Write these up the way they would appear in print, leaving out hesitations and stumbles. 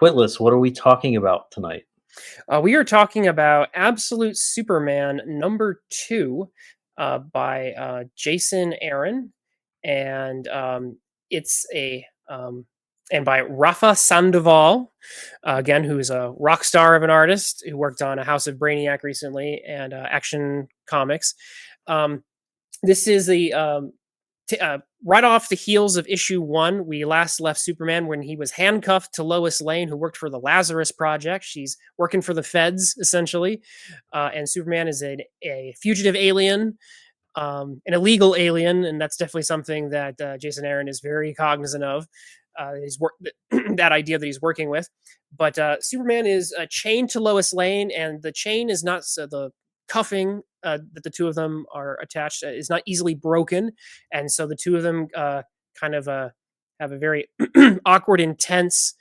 Twitless, what are we talking about tonight? We are talking about Absolute Superman #2 by Jason Aaron, and it's a and by Rafa Sandoval, again, who is a rock star of an artist who worked on a House of Brainiac recently and Action Comics. Um, this is right off the heels of issue 1. We last left Superman when he was handcuffed to Lois Lane, who worked for the Lazarus Project. She's working for the feds, essentially. And Superman is a fugitive alien, an illegal alien. And that's definitely something that Jason Aaron is very cognizant of. His work, that idea that he's working with. But Superman is chained to Lois Lane, and the chain is not the cuffing that the two of them are attached is not easily broken, and so the two of them kind of have a very awkward, intense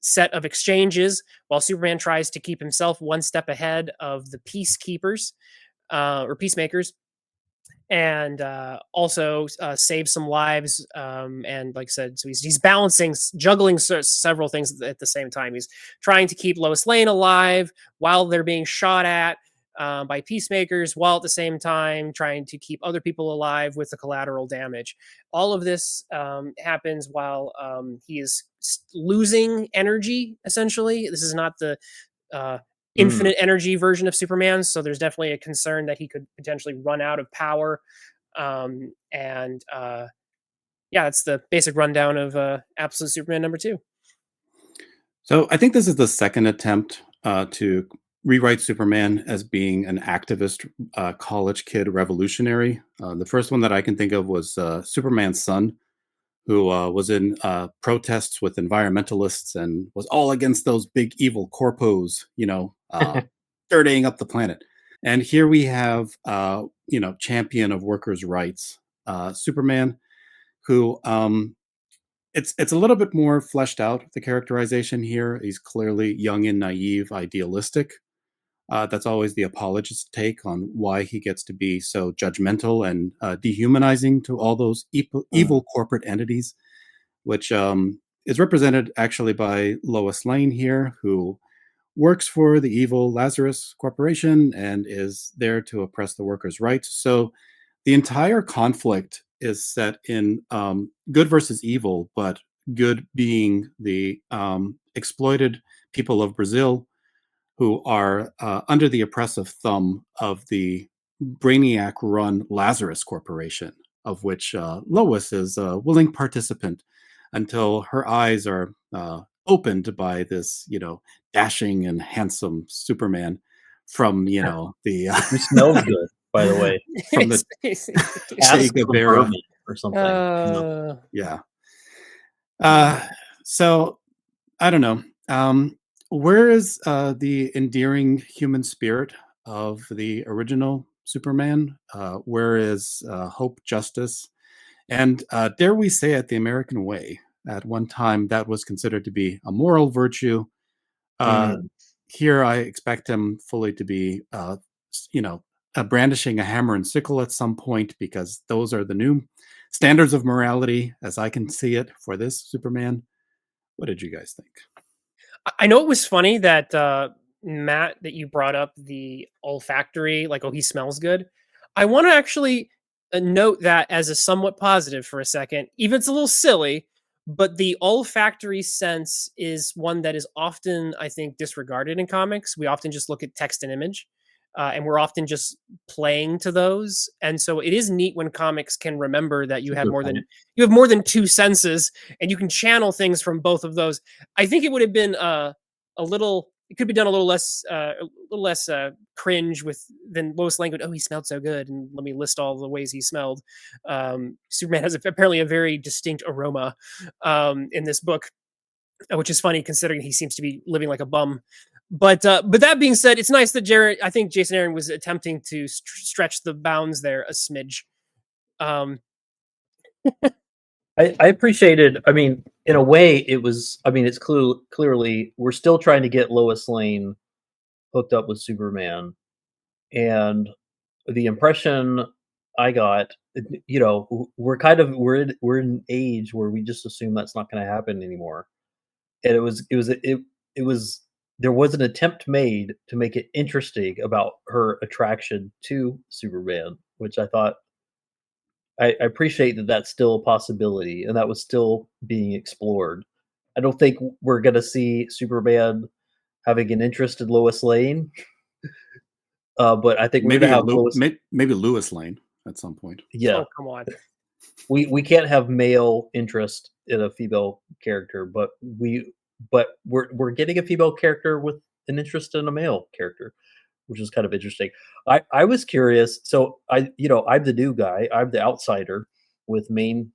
set of exchanges, while Superman tries to keep himself one step ahead of the peacekeepers or peacemakers, and also save some lives. And like I said, so he's balancing, juggling several things at the same time. He's trying to keep Lois Lane alive while they're being shot at by peacemakers, while at the same time trying to keep other people alive with the collateral damage. All of this happens while he is losing energy, essentially. This is not the Mm. infinite energy version of Superman, so there's definitely a concern that he could potentially run out of power. And Yeah, that's the basic rundown of Absolute Superman #2. So I think this is the second attempt to rewrite Superman as being an activist college kid revolutionary. The first one that I can think of was Superman's son, who was in protests with environmentalists and was all against those big evil corpos, dirtying up the planet. And here we have, champion of workers' rights, Superman, who it's a little bit more fleshed out, the characterization here. He's clearly young and naive, idealistic. That's always the apologist's take on why he gets to be so judgmental and dehumanizing to all those Mm. evil corporate entities, which is represented actually by Lois Lane here, who works for the evil Lazarus Corporation and is there to oppress the workers' rights. So the entire conflict is set in good versus evil, but good being the exploited people of Brazil who are under the oppressive thumb of the Brainiac run Lazarus Corporation, of which Lois is a willing participant until her eyes are opened by this, dashing and handsome Superman from, the He smells good, by the way. from the Che Ask the Guevara. bourbon or something. uh, Yeah. Uh, so I don't know. Where is the endearing human spirit of the original Superman? Where is hope, justice, and dare we say it, the American way? At one time, that was considered to be a moral virtue. Uh, Mm. Here, I expect him fully to be, brandishing a hammer and sickle at some point because those are the new standards of morality, as I can see it for this Superman. What did you guys think? I know it was funny that Matt, that you brought up the olfactory, like, oh, he smells good. I want to actually note that as a somewhat positive for a second, even it's a little silly, but the olfactory sense is one that is often, I think, disregarded in comics. We often just look at text and image, and we're often just playing to those. And so it is neat when comics can remember that That's a good point. you have more than two senses, and you can channel things from both of those. I think it would have been a little. It could be done a little less cringe with than Lois Lane. Oh, he smelled so good, and let me list all the ways he smelled. Superman has apparently a very distinct aroma in this book, which is funny considering he seems to be living like a bum. But that being said, it's nice that Jared. I think Jason Aaron was attempting to stretch the bounds there a smidge. Um, I appreciated. I mean, in a way, it was. I mean, it's clearly we're still trying to get Lois Lane hooked up with Superman, and the impression I got, we're kind of we're in an age where we just assume that's not going to happen anymore. and it was there was an attempt made to make it interesting about her attraction to Superman, which I thought I appreciate that that's still a possibility, and that was still being explored. I don't think we're gonna see Superman having an interest in Lois Lane, but I think we're gonna Maybe have Lois. Maybe Lewis Lane at some point. Yeah, Oh, come on. we can't have male interest in a female character, but we're getting a female character with an interest in a male character, which is kind of interesting. I was curious, so I'm the new guy, I'm the outsider with mainstream,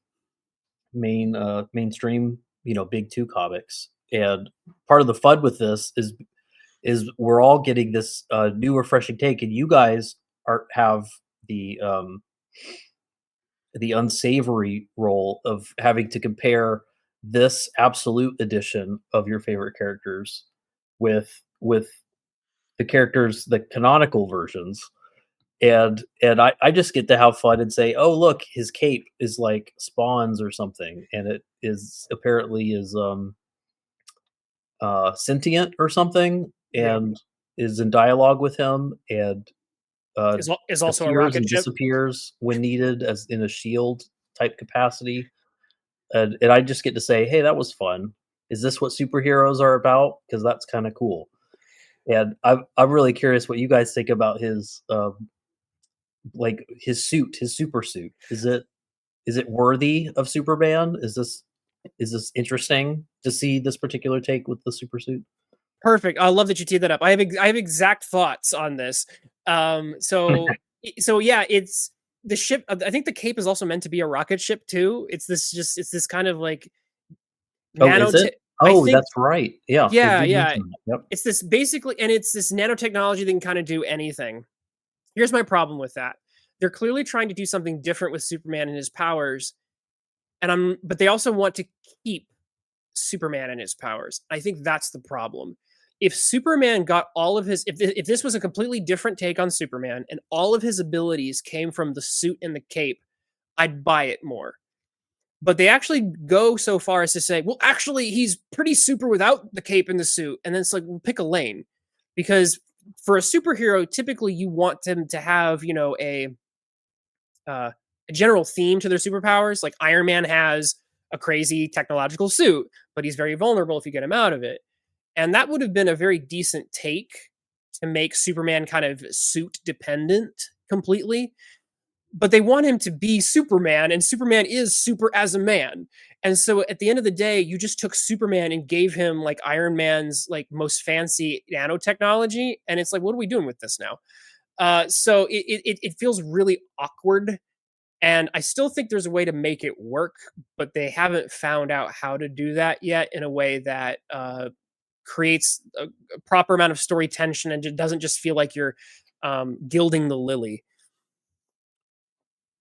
big 2 comics, and part of the fun with this is we're all getting this, new refreshing take, and you guys have the, the unsavory role of having to compare this absolute edition of your favorite characters with the canonical versions, and I just get to have fun and say, "Oh, look, his cape is like Spawn's or something, and it is apparently sentient or something, Yeah. and is in dialogue with him, and uh, Is also a appears rocket and ship. disappears when needed as in a shield type capacity." And I just get to say, "Hey, that was fun. Is this what superheroes are about? Because that's kind of cool." And I'm really curious what you guys think about his like his super suit. Is it worthy of Superman? Is this interesting to see this particular take with the super suit? Perfect. I love that you teed that up. I have exact thoughts on this. So yeah, it's the ship. I think the cape is also meant to be a rocket ship too. It's this kind of like Oh, is it? I Oh, think that's right. Yeah, they yeah, do yeah. mention that. Yep. It's this basically, and it's this nanotechnology that can kind of do anything. Here's my problem with that. They're clearly trying to do something different with Superman and his powers, but they also want to keep Superman and his powers. I think that's the problem. If Superman got all of his, if this was a completely different take on Superman and all of his abilities came from the suit and the cape, I'd buy it more. But they actually go so far as to say, well, actually, he's pretty super without the cape and the suit. And then it's like, well, pick a lane. Because for a superhero, typically you want them to have, uh, a general theme to their superpowers. Like Iron Man has a crazy technological suit, but he's very vulnerable if you get him out of it. And that would have been a very decent take to make Superman kind of suit dependent completely. But they want him to be Superman, and Superman is super as a man. And so at the end of the day, you just took Superman and gave him like Iron Man's like most fancy nanotechnology. And it's like, what are we doing with this now? So it feels really awkward, and I still think there's a way to make it work, but they haven't found out how to do that yet in a way that creates a proper amount of story tension and it doesn't just feel like you're gilding the lily.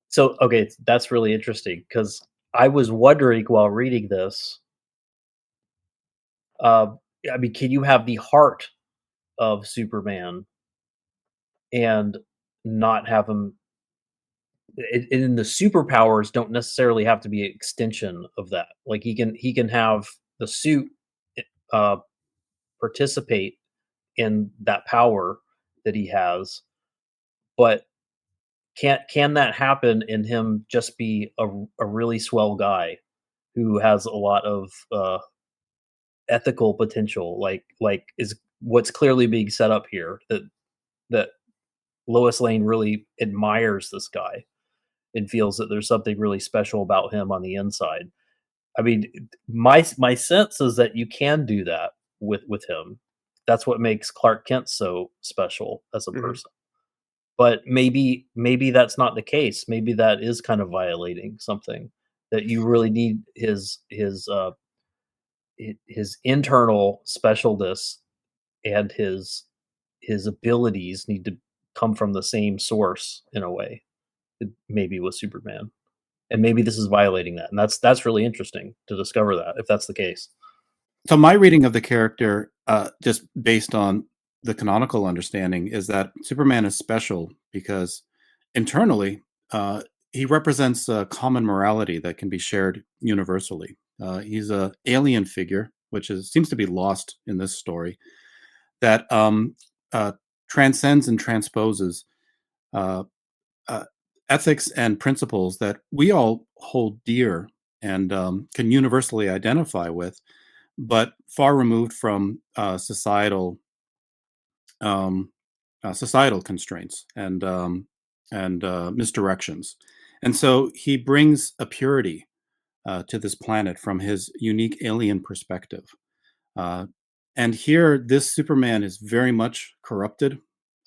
So, okay, that's really interesting because I was wondering while reading this, uh, I mean, can you have the heart of Superman and not have him and the superpowers don't necessarily have to be an extension of that. Like he can have the suit uh participate in that power that he has, but can that happen in him just be a really swell guy who has a lot of ethical potential, like is what's clearly being set up here, that Lois Lane really admires this guy and feels that there's something really special about him on the inside. I mean, my sense is that you can do that with him. That's what makes Clark Kent so special as a Mhm. person. But maybe that's not the case. Maybe that is kind of violating something, that you really need his internal specialness and his abilities need to come from the same source in a way. Maybe with Superman. And maybe this is violating that, and that's really interesting to discover that, if that's the case. So my reading of the character, just based on the canonical understanding, is that Superman is special because internally, he represents a common morality that can be shared universally. He's a alien figure which seems to be lost in this story, that uh, transcends and transposes uh, uh, ethics and principles that we all hold dear and can universally identify with, but far removed from um, societal constraints and misdirections. And so he brings a purity to this planet from his unique alien perspective. Uh, and here, this Superman is very much corrupted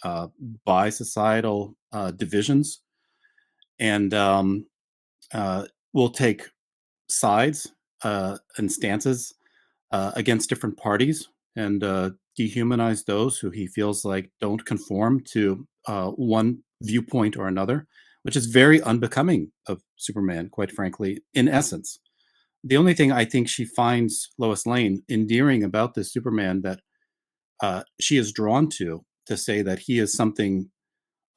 uh, by societal divisions and uh, will take sides and stances against different parties and dehumanize those who he feels like don't conform to one viewpoint or another, which is very unbecoming of Superman, quite frankly, in essence. The only thing I think she finds Lois Lane endearing about this Superman that she is drawn to say that he is something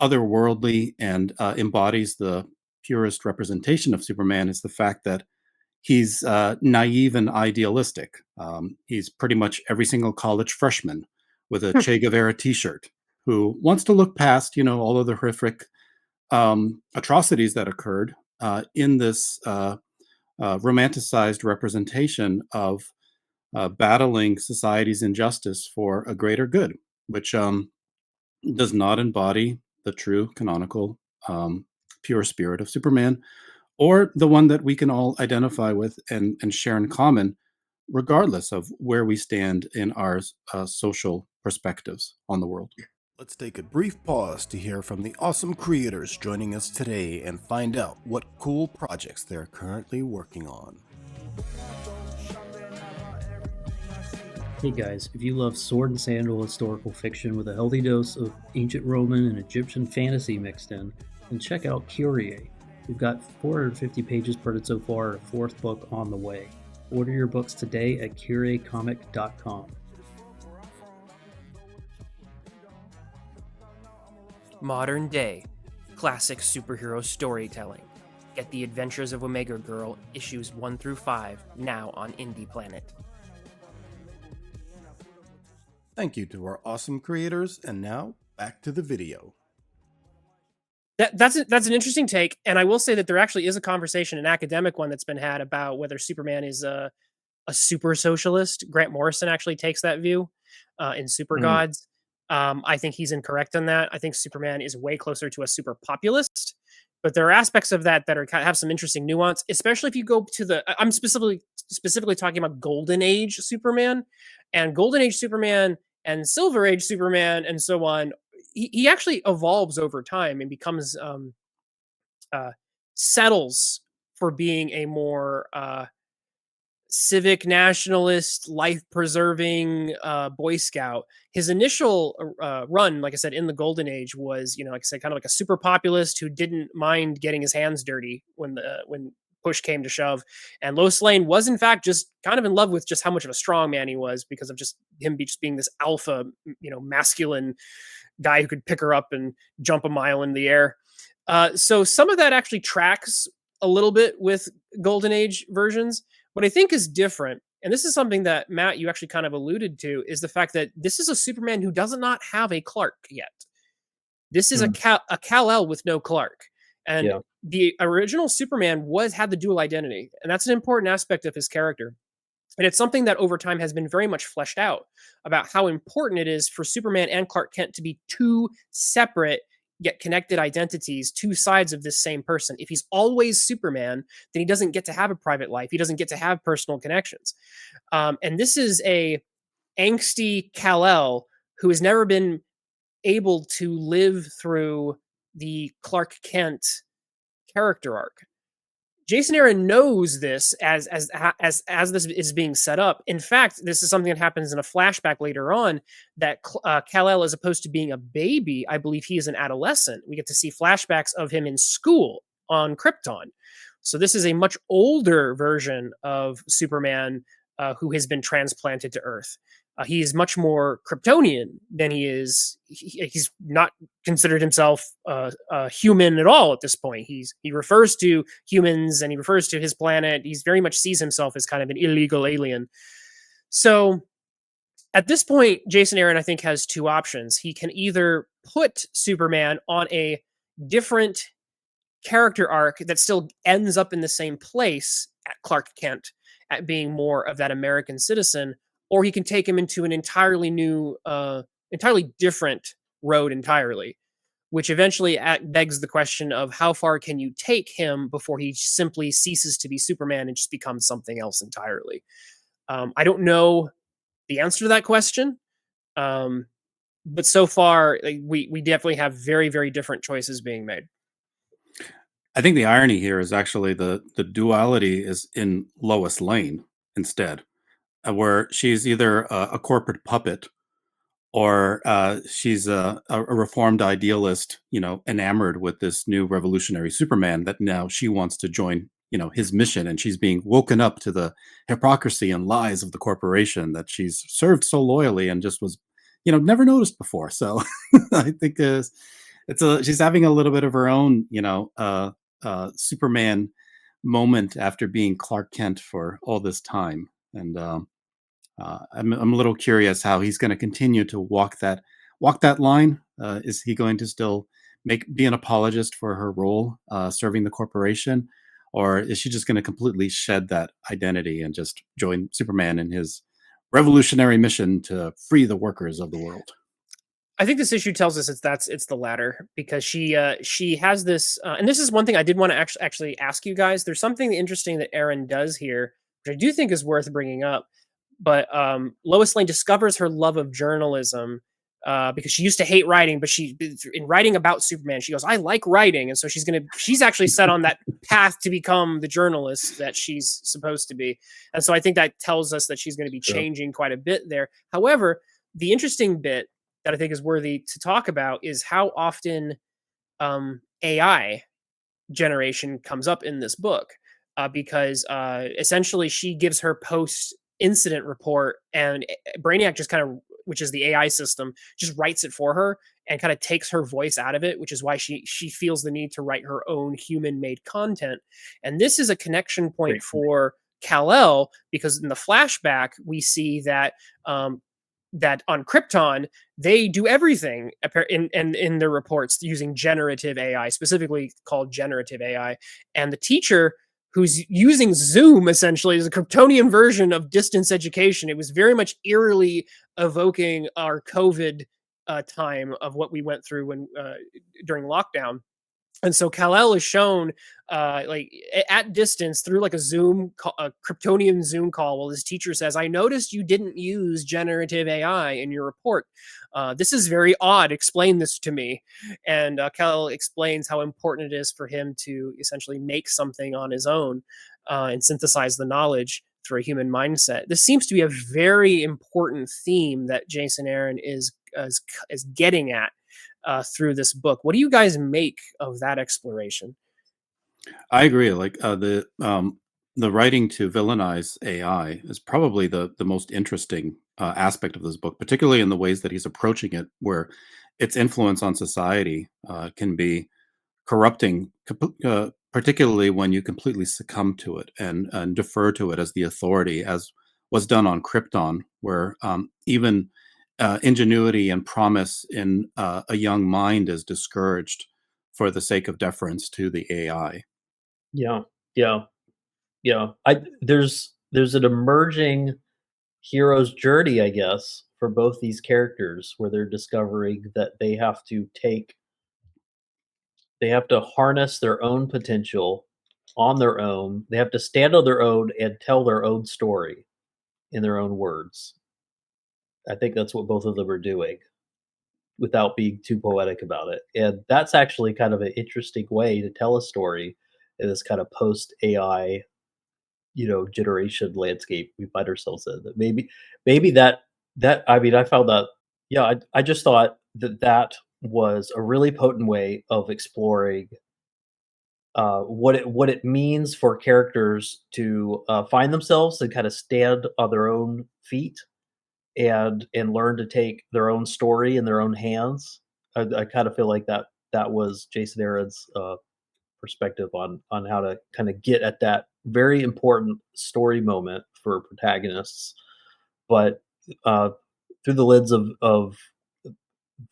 otherworldly and embodies the purest representation of Superman is the fact that he's naive and idealistic. He's pretty much every single college freshman with a Che Guevara T-shirt who wants to look past, all of the horrific atrocities that occurred in this romanticized representation of battling society's injustice for a greater good, which does not embody the true canonical pure spirit of Superman, or the one that we can all identify with and share in common, regardless of where we stand in our social perspectives on the world. Let's take a brief pause to hear from the awesome creators joining us today and find out what cool projects they're currently working on. Hey guys, if you love sword and sandal historical fiction with a healthy dose of ancient Roman and Egyptian fantasy mixed in, then check out Kyrie. We've got 450 pages printed so far, and a fourth book on the way. Order your books today at curiecomic.com. Modern day, classic superhero storytelling. Get The Adventures of Omega Girl, issues 1 through 5, now on Indie Planet. Thank you to our awesome creators, and now back to the video. That's an interesting take, and I will say that there actually is a conversation, an academic one, that's been had about whether Superman is a super socialist. Grant Morrison actually takes that view in Super Gods. I think he's incorrect on that. I think Superman is way closer to a super populist, but there are aspects of that are have some interesting nuance, especially if you go to the. I'm specifically talking about Golden Age Superman, and Golden Age Superman and Silver Age Superman and so on. He actually evolves over time and becomes settles for being a more civic nationalist, life preserving Boy Scout. His initial run, like I said, in the Golden Age was, like I said, kind of like a super populist who didn't mind getting his hands dirty when push came to shove. And Lois Lane was in fact just kind of in love with just how much of a strong man he was because of just him just being this alpha, masculine guy who could pick her up and jump a mile in the air. So some of that actually tracks a little bit with Golden Age versions. What I think is different, and this is something that, Matt, you actually kind of alluded to, is the fact that this is a Superman who does not have a Clark yet. This is a Kal-El with no Clark. And the original Superman had the dual identity, and that's an important aspect of his character. And it's something that over time has been very much fleshed out about how important it is for Superman and Clark Kent to be two separate yet connected identities, two sides of this same person. If he's always Superman, then he doesn't get to have a private life. He doesn't get to have personal connections. And this is a angsty Kal-El who has never been able to live through the Clark Kent character arc. Jason Aaron knows this as this is being set up. In fact, this is something that happens in a flashback later on that Kal-El, as opposed to being a baby, I believe he is an adolescent. We get to see flashbacks of him in school on Krypton. So this is a much older version of Superman who has been transplanted to Earth. He is much more Kryptonian than he is. He's not considered himself human at all at this point. He refers to humans and he refers to his planet. He's very much sees himself as kind of an illegal alien. So at this point, Jason Aaron, I think, has two options. He can either put Superman on a different character arc that still ends up in the same place at Clark Kent, at being more of that American citizen, or he can take him into an entirely new, entirely different road entirely, which eventually begs the question of how far can you take him before he simply ceases to be Superman and just becomes something else entirely. I don't know the answer to that question, um, but so far, like, we definitely have very, very different choices being made. I think the irony here is actually the duality is in Lois Lane instead, where she's either a corporate puppet or she's a reformed idealist, enamored with this new revolutionary Superman that now she wants to join, his mission, and she's being woken up to the hypocrisy and lies of the corporation that she's served so loyally and just was, never noticed before. So I think she's having a little bit of her own, Superman moment after being Clark Kent for all this time, and I'm a little curious how he's going to continue to walk that line. Is he going to still be an apologist for her role serving the corporation, or is she just going to completely shed that identity and just join Superman in his revolutionary mission to free the workers of the world? I think this issue tells us it's the latter, because she has this, and this is one thing I did want to actually ask you guys. There's something interesting that Erin does here, which I do think is worth bringing up. But Lois Lane discovers her love of journalism, because she used to hate writing, but in writing about Superman, she goes, "I like writing," and so she's actually set on that path to become the journalist that she's supposed to be. And so I think that tells us that she's going to be Sure. changing quite a bit there. However, the interesting bit that I think is worthy to talk about is how often AI generation comes up in this book, because essentially she gives her post incident report, and Brainiac just kind of, which is the AI system, just writes it for her and kind of takes her voice out of it, which is why she feels the need to write her own human made content. And this is a connection point Great. for Kal-El, because in the flashback we see that that on Krypton they do everything in their reports using generative AI, specifically called generative AI. And the teacher, who's using Zoom essentially as a Kryptonian version of distance education, it was very much eerily evoking our COVID time of what we went through when during lockdown. And so Kal-El is shown at distance through like a Kryptonian Zoom call, while his teacher says, "I noticed you didn't use generative AI in your report. This is very odd. Explain this to me." And Kal-El explains how important it is for him to essentially make something on his own, and synthesize the knowledge through a human mindset. This seems to be a very important theme that Jason Aaron is getting at through this book. What do you guys make of that exploration? I agree. Like the writing to villainize AI is probably the most interesting aspect of this book, particularly in the ways that he's approaching it, where its influence on society can be corrupting, particularly when you completely succumb to it and defer to it as the authority, as was done on Krypton, where even ingenuity and promise in a young mind is discouraged for the sake of deference to the AI. Yeah, yeah, yeah. There's an emerging hero's journey, I guess, for both these characters, where they're discovering that they have to harness their own potential on their own. They have to stand on their own and tell their own story in their own words. I think that's what both of them are doing without being too poetic about it. And that's actually kind of an interesting way to tell a story in this kind of post AI, generation landscape we find ourselves in. That maybe that I mean, I found that, yeah, I just thought that was a really potent way of exploring what it means for characters to find themselves and kind of stand on their own feet and learn to take their own story in their own hands. I kind of feel like that was Jason Aaron's perspective on how to kind of get at that very important story moment for protagonists. but uh, through the lids of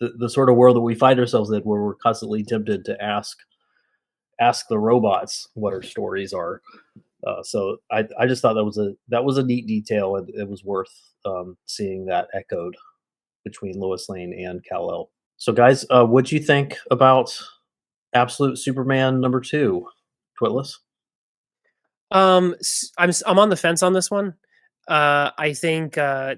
the sort of world that we find ourselves in, where we're constantly tempted to ask the robots what our stories are. So I just thought that was a neat detail, and it was worth seeing that echoed between Lois Lane and Kal El. So, guys, what do you think about Absolute Superman #2, Twitless? I'm on the fence on this one. I think I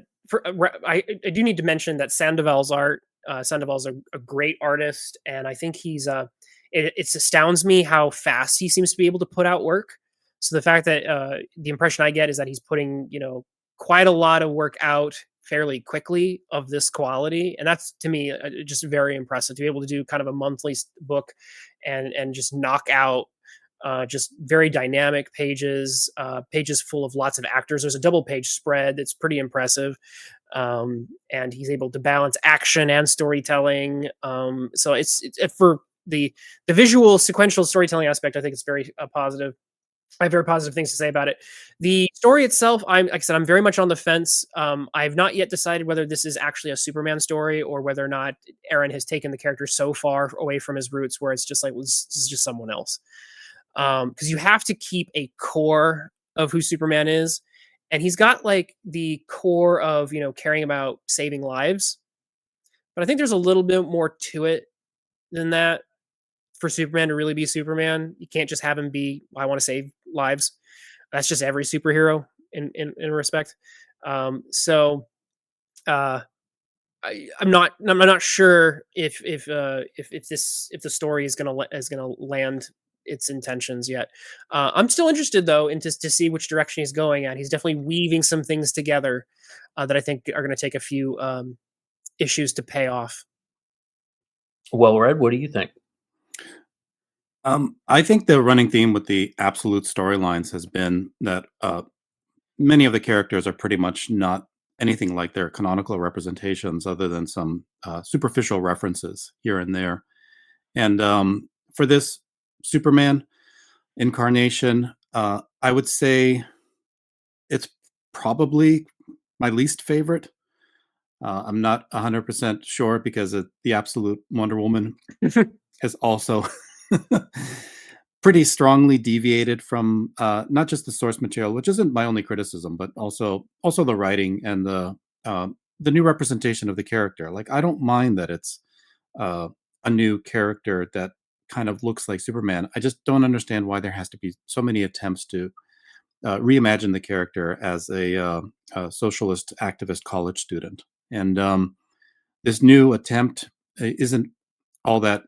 do need to mention that Sandoval's art. Sandoval's a great artist, and I think it astounds me how fast he seems to be able to put out work. So the fact that the impression I get is that he's putting quite a lot of work out fairly quickly of this quality, and that's to me just very impressive to be able to do kind of a monthly book and just knock out just very dynamic pages, pages full of lots of actors. There's a double page spread that's pretty impressive. And he's able to balance action and storytelling. So it's for the visual sequential storytelling aspect. I think it's very positive. I have very positive things to say about it. The story itself, like I said, I'm very much on the fence. I have not yet decided whether this is actually a Superman story or whether or not Aaron has taken the character so far away from his roots where it's just like, well, this is just someone else. Because you have to keep a core of who Superman is, and he's got like the core of caring about saving lives, but I think there's a little bit more to it than that for Superman to really be Superman. You can't just have him be, I want to save lives. That's just every superhero in respect. So I'm not sure if the story is gonna land its intentions yet. I'm still interested though to see which direction he's going at. He's definitely weaving some things together that I think are going to take a few issues to pay off. Well, Red, what do you think? I think the running theme with the absolute storylines has been that many of the characters are pretty much not anything like their canonical representations, other than some superficial references here and there. And for this Superman incarnation, I would say it's probably my least favorite. I'm not 100% sure because the absolute Wonder Woman has also pretty strongly deviated from not just the source material, which isn't my only criticism, but also the writing and the new representation of the character. Like, I don't mind that it's a new character that kind of looks like Superman. I just don't understand why there has to be so many attempts to reimagine the character as a socialist activist college student. And this new attempt isn't all that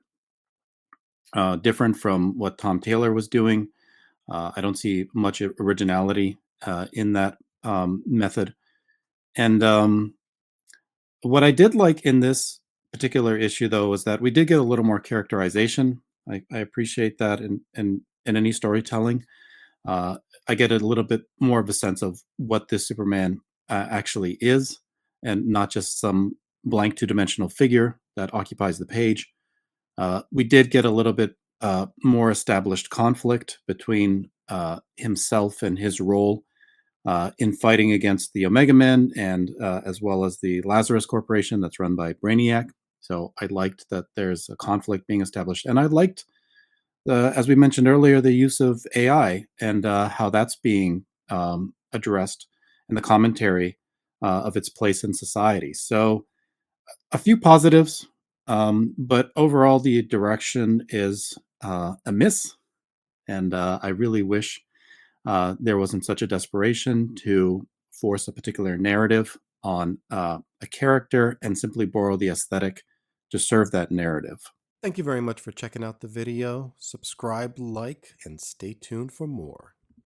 different from what Tom Taylor was doing. I don't see much originality in that method. And what I did like in this particular issue, though, was that we did get a little more characterization. I appreciate that in any storytelling. I get a little bit more of a sense of what this Superman actually is, and not just some blank two-dimensional figure that occupies the page. We did get a little bit more established conflict between himself and his role in fighting against the Omega Men, and as well as the Lazarus Corporation that's run by Brainiac. So I liked that there's a conflict being established, and I liked, as we mentioned earlier, the use of AI and how that's being addressed, and the commentary of its place in society. So a few positives, but overall the direction is a miss, and I really wish there wasn't such a desperation to force a particular narrative on a character and simply borrow the aesthetic to serve that narrative. Thank you very much for checking out the video. Subscribe, like, and stay tuned for more.